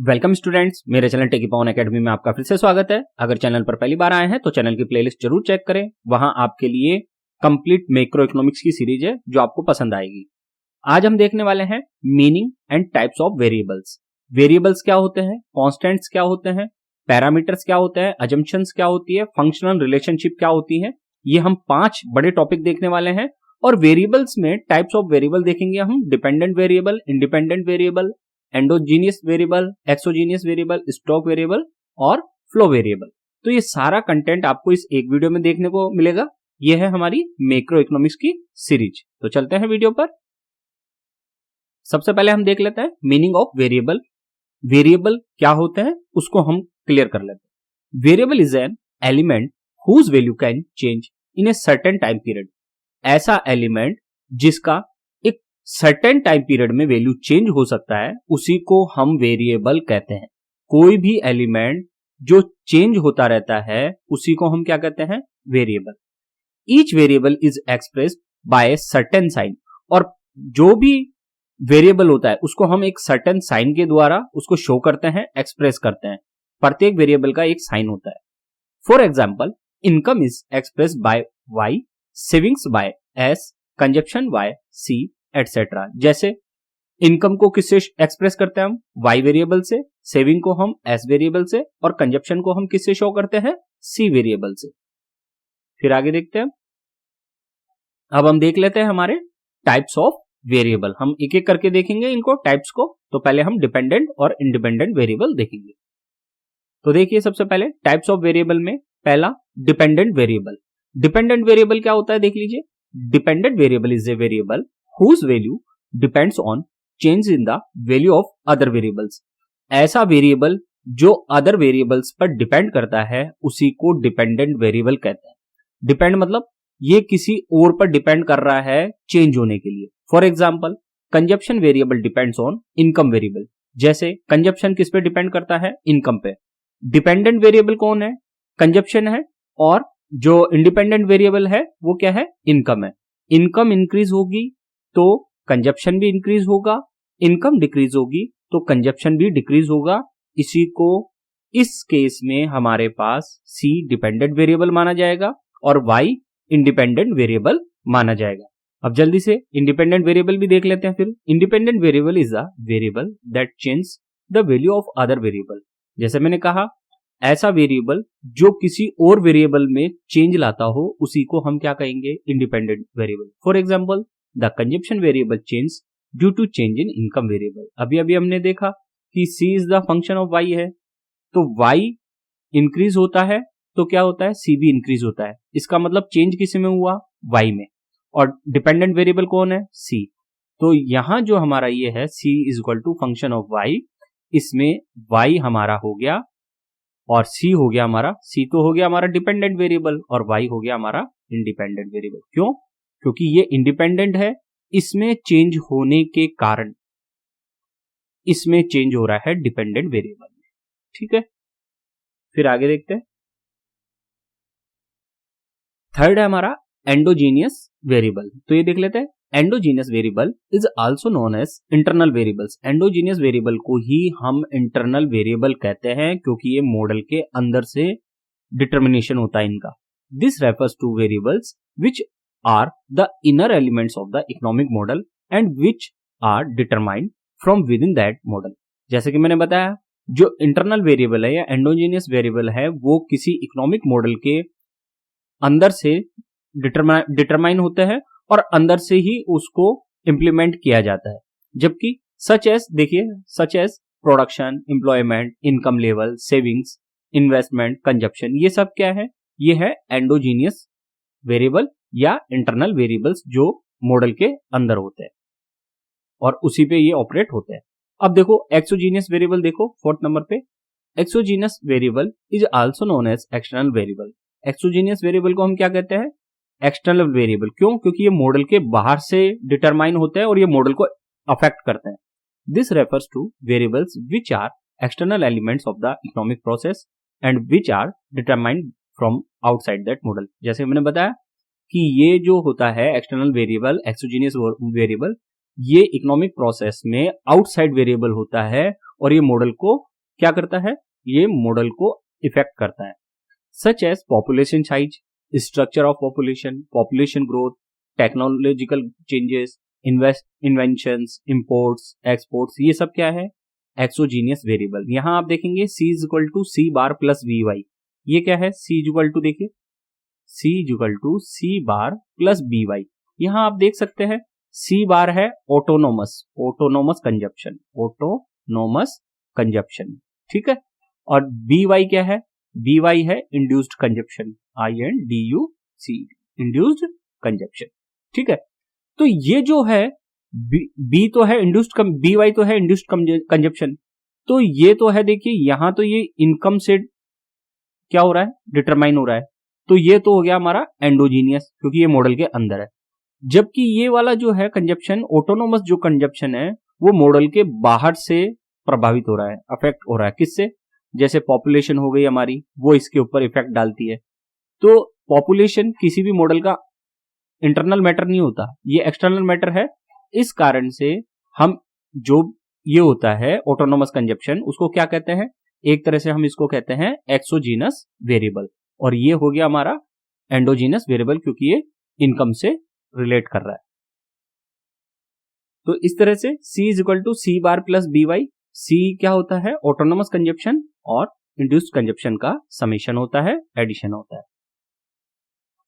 Welcome students, मेरे channel टेकी पवन academy में आपका फिर से स्वागत है। अगर चैनल पर पहली बार आए हैं तो चैनल की प्लेलिस्ट जरूर चेक करें। वहां आपके लिए कंप्लीट मैक्रो इकोनॉमिक्स की सीरीज है जो आपको पसंद आएगी। आज हम देखने वाले हैं meaning and types of variables. Variables क्या होते हैं, कॉन्स्टेंट्स क्या होते हैं, पैरामीटर्स क्या होते हैं, अजम्पशंस क्या होती है, फंक्शनल रिलेशनशिप क्या होती है। ये हम 5 बड़े टॉपिक देखने वाले हैं। और वेरिएबल्स में टाइप्स ऑफ वेरिएबल देखेंगे हम, dependent variable, independent variable, endogenous variable, exogenous variable, stock variable और फ्लो वेरिएबल। तो ये सारा कंटेंट आपको इस एक वीडियो में देखने को मिलेगा। ये है हमारी मैक्रो इकोनॉमिक्स की सीरीज। तो चलते हैं वीडियो पर। सबसे पहले हम देख लेते हैं मीनिंग ऑफ वेरिएबल। वेरिएबल क्या होते हैं उसको हम क्लियर कर लेते हैं। Variable is an element whose value can change in a certain time period. ऐसा एलिमेंट जिसका सर्टेन टाइम पीरियड में वैल्यू चेंज हो सकता है, उसी को हम वेरिएबल कहते हैं। कोई भी एलिमेंट जो चेंज होता रहता है उसी को हम क्या कहते हैं, variable. Each variable is expressed by a certain sign. और जो भी वेरिएबल होता है उसको हम एक सर्टेन साइन के द्वारा उसको शो करते हैं, एक्सप्रेस करते हैं। प्रत्येक वेरिएबल का एक साइन होता है। For example, income is expressed by Y, savings by S, consumption by C etcetera. जैसे इनकम को किससे एक्सप्रेस करते हैं हम, y वेरिएबल से, सेविंग को हम s वेरिएबल से और कंजप्शन को हम किससे शो करते हैं, c वेरिएबल से। फिर आगे देखते हैं। अब हम देख लेते हैं हमारे टाइप्स ऑफ वेरिएबल। हम एक एक करके देखेंगे इनको टाइप्स को। तो पहले हम डिपेंडेंट और इंडिपेंडेंट वेरिएबल देखेंगे। तो देखिए सबसे पहले टाइप्स ऑफ वेरिएबल में पहला डिपेंडेंट वेरिएबल। डिपेंडेंट वेरिएबल क्या होता है देख लीजिए। Dependent variable is a variable whose value depends on change in the value of other variables। ऐसा वेरिएबल जो अदर वेरिएबल्स पर डिपेंड करता है उसी को डिपेंडेंट वेरिएबल कहते हैं। डिपेंड मतलब ये किसी और पर डिपेंड कर रहा है चेंज होने के लिए। For example, consumption variable depends on income variable. जैसे कंजप्शन किस पे डिपेंड करता है, इनकम पे। डिपेंडेंट वेरिएबल कौन है, कंजप्शन है। और जो इंडिपेंडेंट वेरिएबल है वो क्या है, इनकम है। इनकम इंक्रीज होगी तो कंजप्शन भी इंक्रीज होगा, इनकम डिक्रीज होगी तो कंजप्शन भी डिक्रीज होगा। इसी को इस केस में हमारे पास C डिपेंडेंट वेरिएबल माना जाएगा और Y इंडिपेंडेंट वेरिएबल माना जाएगा। अब जल्दी से इंडिपेंडेंट वेरिएबल भी देख लेते हैं। फिर independent variable is a variable that change the value of other variable. जैसे मैंने कहा, ऐसा वेरिएबल जो किसी और वेरिएबल में चेंज लाता हो उसी को हम क्या कहेंगे, independent variable. For example, the consumption variable change due to change in income variable. अभी अभी हमने देखा कि C is the function of Y है, तो Y इंक्रीज होता है तो क्या होता है, C भी इंक्रीज होता है। इसका मतलब चेंज किस में हुआ, Y में। और डिपेंडेंट वेरिएबल कौन है, C। तो यहां जो हमारा ये है C is equal to function of Y, इसमें Y हमारा हो गया और C हो गया हमारा, C तो हो गया हमारा डिपेंडेंट वेरिएबल और Y हो गया हमारा इंडिपेंडेंट वेरिएबल। क्यों, क्योंकि ये इंडिपेंडेंट है, इसमें चेंज होने के कारण इसमें चेंज हो रहा है डिपेंडेंट वेरिएबल में। ठीक है, फिर आगे देखते हैं। थर्ड है हमारा एंडोजीनियस वेरिएबल। तो ये देख लेते हैं। Endogenous variable is also known as internal variables. Endogenous variable को ही हम इंटरनल वेरिएबल कहते हैं क्योंकि ये मॉडल के अंदर से डिटर्मिनेशन होता है इनका। This refers to variables which are the inner elements of the economic model and which are determined from within that model। जैसे कि मैंने बताया, जो इंटरनल वेरिएबल है या एंडोजीनियस वेरिएबल है वो किसी इकोनॉमिक मॉडल के अंदर से डिटरमाइन होते हैं और अंदर से ही उसको इंप्लीमेंट किया जाता है। जबकि सच एज, देखिए, such as production, employment, income level, savings, investment, consumption, ये सब क्या है, ये है एंडोजीनियस वेरिएबल या इंटरनल वेरिएबल्स जो मॉडल के अंदर होते हैं और उसी पे ये ऑपरेट होते हैं। अब देखो एक्सोजीनियस वेरिएबल, देखो 4th नंबर पे। Exogenous variable is also known as external variable. Exogenous variable को हम क्या कहते हैं, एक्सटर्नल वेरिएबल। क्यों, क्योंकि ये मॉडल के बाहर से डिटरमाइन होते हैं और ये मॉडल को अफेक्ट करते हैं। This refers to variables which are external elements of the economic process and which are determined from outside that model. जैसे मैंने बताया कि ये जो होता है एक्सटर्नल वेरिएबल, एक्सोजीनियस वेरिएबल, ये इकोनॉमिक प्रोसेस में आउटसाइड वेरिएबल होता है और ये मॉडल को क्या करता है, ये मॉडल को इफेक्ट करता है, such as population size, structure of population, population growth, technological changes, inventions, imports, exports, ये सब क्या है, एक्सोजीनियस वेरिएबल। यहां आप देखेंगे C is equal to C bar plus V Y, ये क्या है, C इज इक्वल टू, देखिए C is equal to C bar plus B Y. यहां आप देख सकते हैं C बार है ऑटोनोमस कंजप्शन, ठीक है, और बी वाई क्या है, बी वाई है induced consumption, INDUC, induced consumption, ठीक है। तो ये जो है बी तो है इंड्यूस्ड, बी वाई तो है इंड्यूस्ड कंजप्शन, तो ये तो है, देखिए यहां तो ये इनकम से क्या हो रहा है, डिटरमाइन हो रहा है, तो ये तो हो गया हमारा एंडोजीनियस, क्योंकि ये मॉडल के अंदर है। जबकि ये वाला जो है कंजप्शन, ऑटोनोमस जो कंजप्शन है, वो मॉडल के बाहर से प्रभावित हो रहा है, अफेक्ट हो रहा है, किससे, जैसे पॉपुलेशन हो गई हमारी, वो इसके ऊपर इफेक्ट डालती है। तो पॉपुलेशन किसी भी मॉडल का इंटरनल मैटर नहीं होता, ये एक्सटर्नल मैटर है। इस कारण से हम जो ये होता है ऑटोनोमस कंजप्शन, उसको क्या कहते हैं, एक तरह से हम इसको कहते हैं एक्सोजीनस वेरिएबल, और ये हो गया हमारा एंडोजीनस वेरिएबल, क्योंकि ये इनकम से रिलेट कर रहा है। तो इस तरह से C is equal to C bar plus B Y, C क्या होता है, ऑटोनोमस कंजप्शन और इंड्यूस्ड कंजप्शन का समेशन होता है, एडिशन होता है।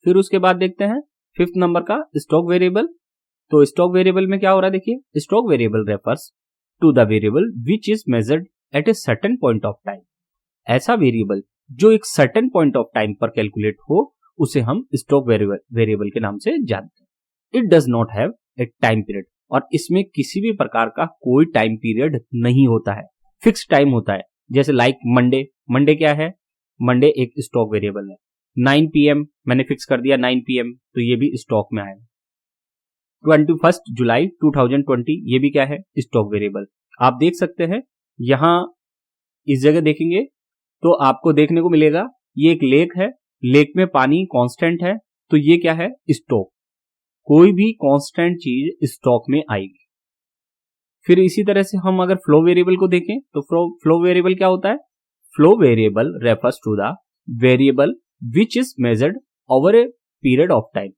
फिर उसके बाद देखते हैं फिफ्थ नंबर का स्टॉक वेरिएबल। तो स्टॉक वेरिएबल में क्या हो रहा है, देखिए, stock variable refers to the variable which is measured at a certain point of time. ऐसा वेरिएबल जो एक सर्टेन पॉइंट ऑफ टाइम पर कैलकुलेट हो, उसे हम स्टॉक वेरिएबल के नाम से जानते हैं। It does not have a time period, और इसमें किसी भी प्रकार का कोई टाइम पीरियड नहीं होता है, फिक्स टाइम होता है। जैसे लाइक मंडे क्या है, मंडे एक स्टॉक वेरिएबल है, 9 PM मैंने फिक्स कर दिया 9 PM, तो ये भी स्टॉक में आएगा। 21 जुलाई 2020, ये भी क्या है, स्टॉक वेरिएबल। आप देख सकते हैं यहां इस जगह देखेंगे तो आपको देखने को मिलेगा ये एक लेक है, लेक में पानी कांस्टेंट है, तो ये क्या है, स्टॉक। कोई भी कांस्टेंट चीज स्टॉक में आएगी। फिर इसी तरह से हम अगर फ्लो वेरिएबल को देखें तो फ्लो वेरिएबल क्या होता है, flow variable refers to the variable which is measured over a period of time.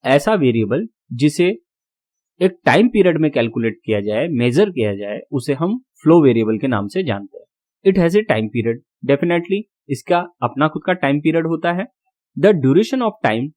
ऐसा वेरिएबल जिसे एक टाइम पीरियड में कैलकुलेट किया जाए, मेजर किया जाए, उसे हम फ्लो वेरिएबल के नाम से जानते हैं। It has a time period, definitely इसका अपना खुद का टाइम पीरियड होता है। The duration of time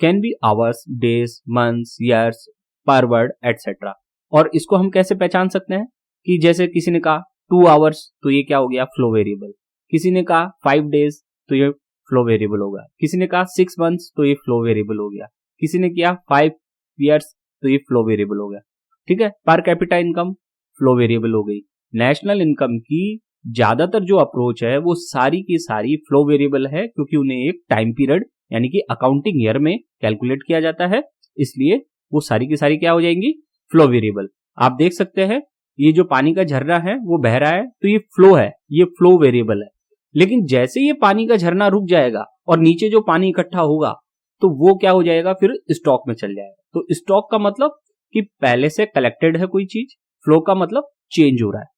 can be hours, days, months, years, पर वर्ड एटसेट्रा। और इसको हम कैसे पहचान सकते हैं कि जैसे किसी ने कहा 2 आवर्स, तो ये क्या हो गया, फ्लो वेरिएबल। किसी ने कहा 5 डेज, तो ये फ्लो वेरिएबल होगा। किसी ने कहा 6 मंथ्स, तो ये फ्लो वेरिएबल हो गया। किसी ने किया 5 ईयर्स, तो ये फ्लो वेरिएबल हो गया, ठीक है। Per capita income flow variable हो गई। नेशनल इनकम की ज्यादातर जो अप्रोच है वो सारी की सारी फ्लो वेरिएबल है, क्योंकि उन्हें एक टाइम पीरियड यानी कि अकाउंटिंग ईयर में कैलकुलेट किया जाता है, इसलिए वो सारी की सारी क्या हो जाएंगी, फ्लो वेरिएबल। आप देख सकते हैं ये जो पानी का झरना है वो बह रहा है, तो ये फ्लो है, ये फ्लो वेरिएबल है। लेकिन जैसे ये पानी का झरना रुक जाएगा और नीचे जो पानी इकट्ठा होगा, तो वो क्या हो जाएगा, फिर स्टॉक में चल जाएगा। तो स्टॉक का मतलब कि पहले से कलेक्टेड है कोई चीज, फ्लो का मतलब चेंज हो रहा है,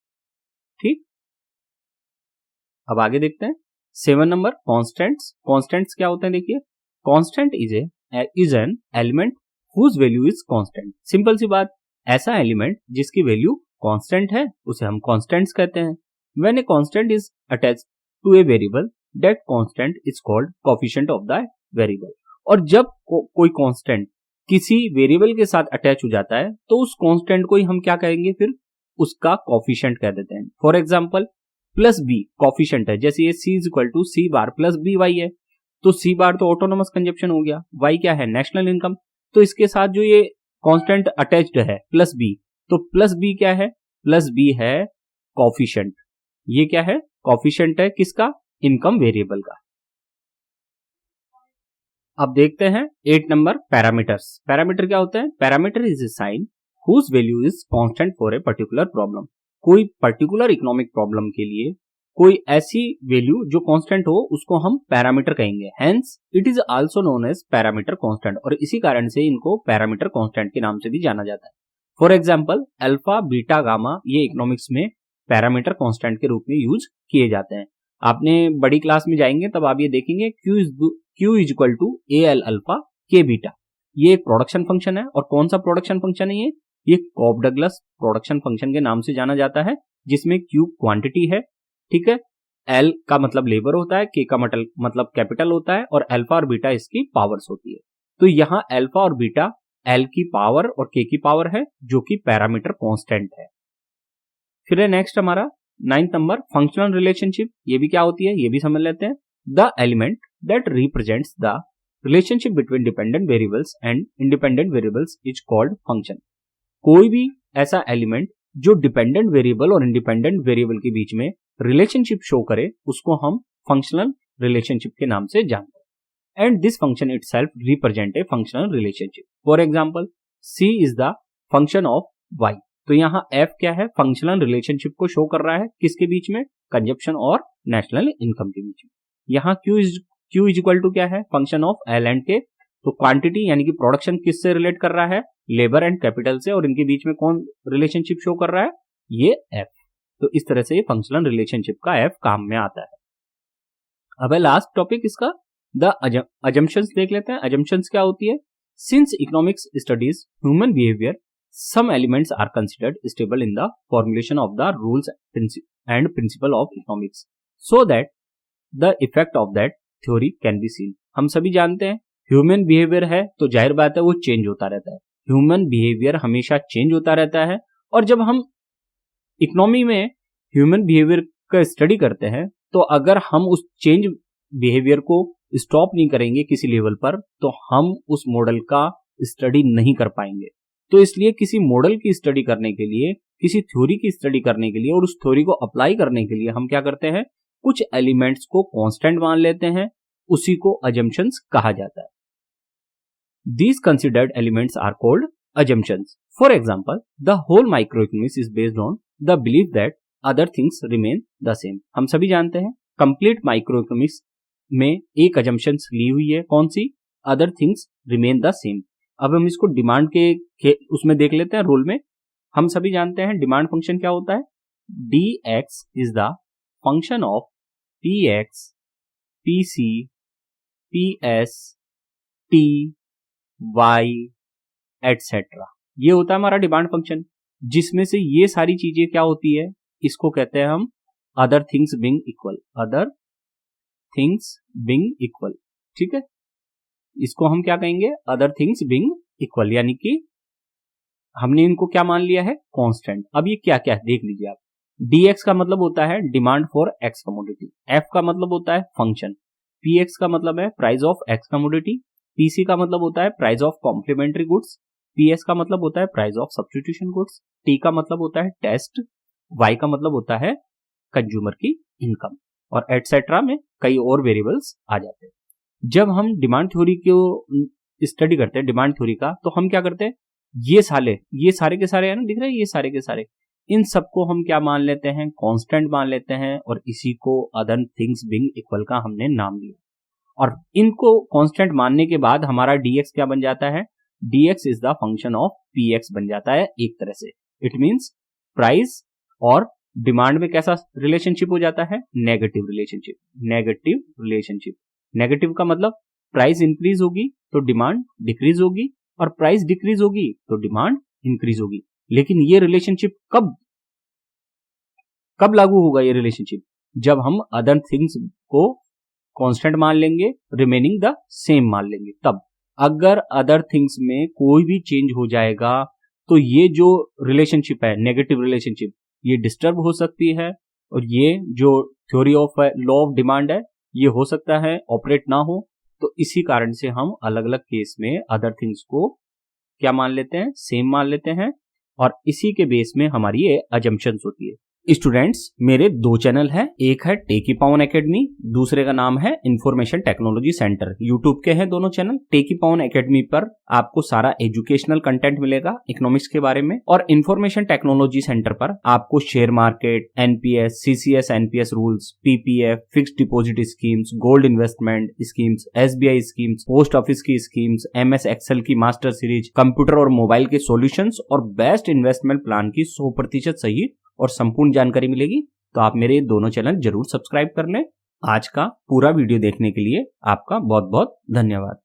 ठीक। अब आगे देखते हैं 7 नंबर कॉन्स्टेंट्स। कॉन्स्टेंट्स क्या होते हैं, देखिए, constant is an element whose value is constant. Simple सी बात, ऐसा एलिमेंट जिसकी वैल्यू कॉन्स्टेंट है उसे हम कॉन्स्टेंट्स कहते हैं। When a constant is attached to a variable, that constant is called coefficient of the variable. और जब कोई कॉन्स्टेंट किसी वेरिएबल के साथ अटैच हो जाता है, तो उस कॉन्स्टेंट को ही हम क्या कहेंगे, फिर उसका कोएफिशिएंट कह देते हैं। For example plus B coefficient है, जैसे ये C is equal to C bar plus B Y है, तो सी बार तो ऑटोनोमस कंजप्शन हो गया, वाई क्या है, नेशनल इनकम। तो इसके साथ जो ये कांस्टेंट अटैच्ड है प्लस बी, तो प्लस बी क्या है, प्लस बी है कोएफिशिएंट। ये क्या है, कोएफिशिएंट है किसका, इनकम वेरिएबल का। अब देखते हैं 8 नंबर पैरामीटर्स। पैरामीटर क्या होता है, parameter is a sign whose value is constant for a particular problem. कोई पर्टिकुलर इकोनॉमिक प्रॉब्लम के लिए कोई ऐसी वैल्यू जो कांस्टेंट हो, उसको हम पैरामीटर कहेंगे। Hence it is also known as parameter constant, और इसी कारण से इनको पैरामीटर कांस्टेंट के नाम से भी जाना जाता है। For example alpha, beta, gamma, ये इकोनॉमिक्स में पैरामीटर कांस्टेंट के रूप में यूज किए जाते हैं। आपने बड़ी क्लास में जाएंगे तब आप ये देखेंगे Q is equal to AL alpha K beta. ये एक प्रोडक्शन फंक्शन है। और कौन सा प्रोडक्शन फंक्शन है ये कॉफ डगलस प्रोडक्शन फंक्शन के नाम से जाना जाता है, जिसमें Q क्वांटिटी है, ठीक है, L का मतलब लेबर होता है, K का मतलब कैपिटल होता है, और अल्फा और बीटा इसकी पावर्स होती है। तो यहाँ अल्फा और बीटा L की पावर और K की पावर है, जो कि पैरामीटर कांस्टेंट है। फिर है नेक्स्ट हमारा 9th नंबर फंक्शनल रिलेशनशिप। ये भी क्या होती है ये भी समझ लेते हैं। The element that represents the relationship between dependent variables and independent variables is called function. कोई भी ऐसा एलिमेंट जो डिपेंडेंट वेरिएबल और इंडिपेंडेंट वेरिएबल के बीच में रिलेशनशिप शो करे उसको हम फंक्शनल रिलेशनशिप के नाम से जानते हैं। And this function itself represent a functional relationship. For example C is the function of Y। तो यहाँ F क्या है, फंक्शनल रिलेशनशिप को शो कर रहा है किसके बीच में, कंजप्शन और नेशनल इनकम के बीच में। यहाँ Q इज इक्वल टू क्या है, function of L and K। तो क्वांटिटी यानी कि प्रोडक्शन किससे रिलेट कर रहा है, लेबर एंड कैपिटल से, और इनके बीच में कौन रिलेशनशिप शो कर रहा है, ये F। तो इस तरह से ये फंक्शनल रिलेशनशिप का F काम में आता है। अब है लास्ट टॉपिक इसका द अजम्पशंस देख लेते हैं। अजम्पशंस क्या होती है, since economics studies human behaviour some elements are considered stable in the formulation of the rules and principle of economics so that the effect of that theory can be seen। हम सभी जानते हैं human behaviour है तो जाहिर बात है वो चेंज होता रहता है। ह्यूमन बिहेवियर हमेशा चेंज होता रहता है, और जब हम इकोनॉमी में ह्यूमन बिहेवियर का स्टडी करते हैं तो अगर हम उस चेंज बिहेवियर को स्टॉप नहीं करेंगे किसी लेवल पर तो हम उस मॉडल का स्टडी नहीं कर पाएंगे। तो इसलिए किसी मॉडल की स्टडी करने के लिए, किसी थ्योरी की स्टडी करने के लिए और उस थ्योरी को अप्लाई करने के लिए हम क्या करते हैं, कुछ एलिमेंट्स को कांस्टेंट मान लेते हैं, उसी को अजम्पशंस कहा जाता है। These considered elements are called assumptions. For example the whole microeconomics is based on the belief that other things remain the same. हम सभी जानते हैं कंप्लीट माइक्रोइकोनॉमिक्स में एक अजम्पशंस ली हुई है, कौन सी, other things remain the same. अब हम इसको डिमांड के उसमें देख लेते हैं रोल में। हम सभी जानते हैं डिमांड फंक्शन क्या होता है, dx is the function of px, pc, ps, t, y etcetera. ये होता है हमारा डिमांड फंक्शन, जिसमें से ये सारी चीजें क्या होती है, इसको कहते हैं हम other things being equal, other things being equal, ठीक है। इसको हम क्या कहेंगे, अदर थिंग्स बीइंग इक्वल, यानी कि हमने इनको क्या मान लिया है, कांस्टेंट। अब ये क्या क्या है देख लीजिए आप। dx का मतलब होता है demand for x commodity, f का मतलब होता है फंक्शन, px का मतलब है price of X commodity, pc का मतलब होता है price of complementary goods, ps का मतलब होता है price of substitution goods, t का मतलब होता है टेस्ट, y का मतलब होता है कंज्यूमर की इनकम, और एटसेट्रा में कई और वेरिएबल्स आ जाते हैं। जब हम डिमांड थ्योरी को स्टडी करते हैं, डिमांड थ्योरी का, तो हम क्या करते हैं, ये सारे के सारे है ना, दिख रहे हैं ये सारे के सारे, इन सबको हम क्या मान लेते हैं, कांस्टेंट मान लेते हैं, और इसी को अदर थिंग्स बीइंग इक्वल का हमने नाम दिया। और इनको कांस्टेंट मानने के बाद हमारा dx क्या बन जाता है, dx is the function of px बन जाता है एक तरह से। इट मींस प्राइस और डिमांड में कैसा रिलेशनशिप हो जाता है, negative relationship. Negative relationship, negative का मतलब प्राइस इंक्रीज होगी तो डिमांड डिक्रीज होगी, और प्राइस डिक्रीज होगी तो डिमांड इंक्रीज होगी। लेकिन ये रिलेशनशिप कब लागू होगा, ये रिलेशनशिप जब हम अदर थिंग्स को कांस्टेंट मान लेंगे, रिमेनिंग द सेम मान लेंगे। तब अगर अदर थिंग्स में कोई भी चेंज हो जाएगा तो ये जो रिलेशनशिप है, नेगेटिव रिलेशनशिप, ये डिस्टर्ब हो सकती है, और ये जो theory of law of demand है ये हो सकता है ऑपरेट ना हो। तो इसी कारण से हम अलग अलग केस में अदर थिंग्स को क्या मान लेते हैं, सेम मान लेते हैं, और इसी के बेस में हमारी ये अजम्पशंस होती है। स्टूडेंट्स, मेरे दो चैनल हैं, एक है टेकीपावन एकेडमी, दूसरे का नाम है इंफॉर्मेशन टेक्नोलॉजी सेंटर। यूट्यूब के हैं दोनों चैनल। टेकीपावन एकेडमी पर आपको सारा एजुकेशनल कंटेंट मिलेगा इकोनॉमिक्स के बारे में, और इंफॉर्मेशन टेक्नोलॉजी सेंटर पर आपको share market, NPS, CCS NPS rules, PPF, fixed deposit schemes, gold investment schemes, SBI schemes, post office की स्कीम्स, एमएस एक्सेल की मास्टर सीरीज, कंप्यूटर और मोबाइल के सॉल्यूशंस, और बेस्ट इन्वेस्टमेंट प्लान की 100% सही और संपूर्ण जानकारी मिलेगी, तो आप मेरे दोनों चैनल जरूर सब्सक्राइब कर लें। आज का पूरा वीडियो देखने के लिए आपका बहुत बहुत धन्यवाद।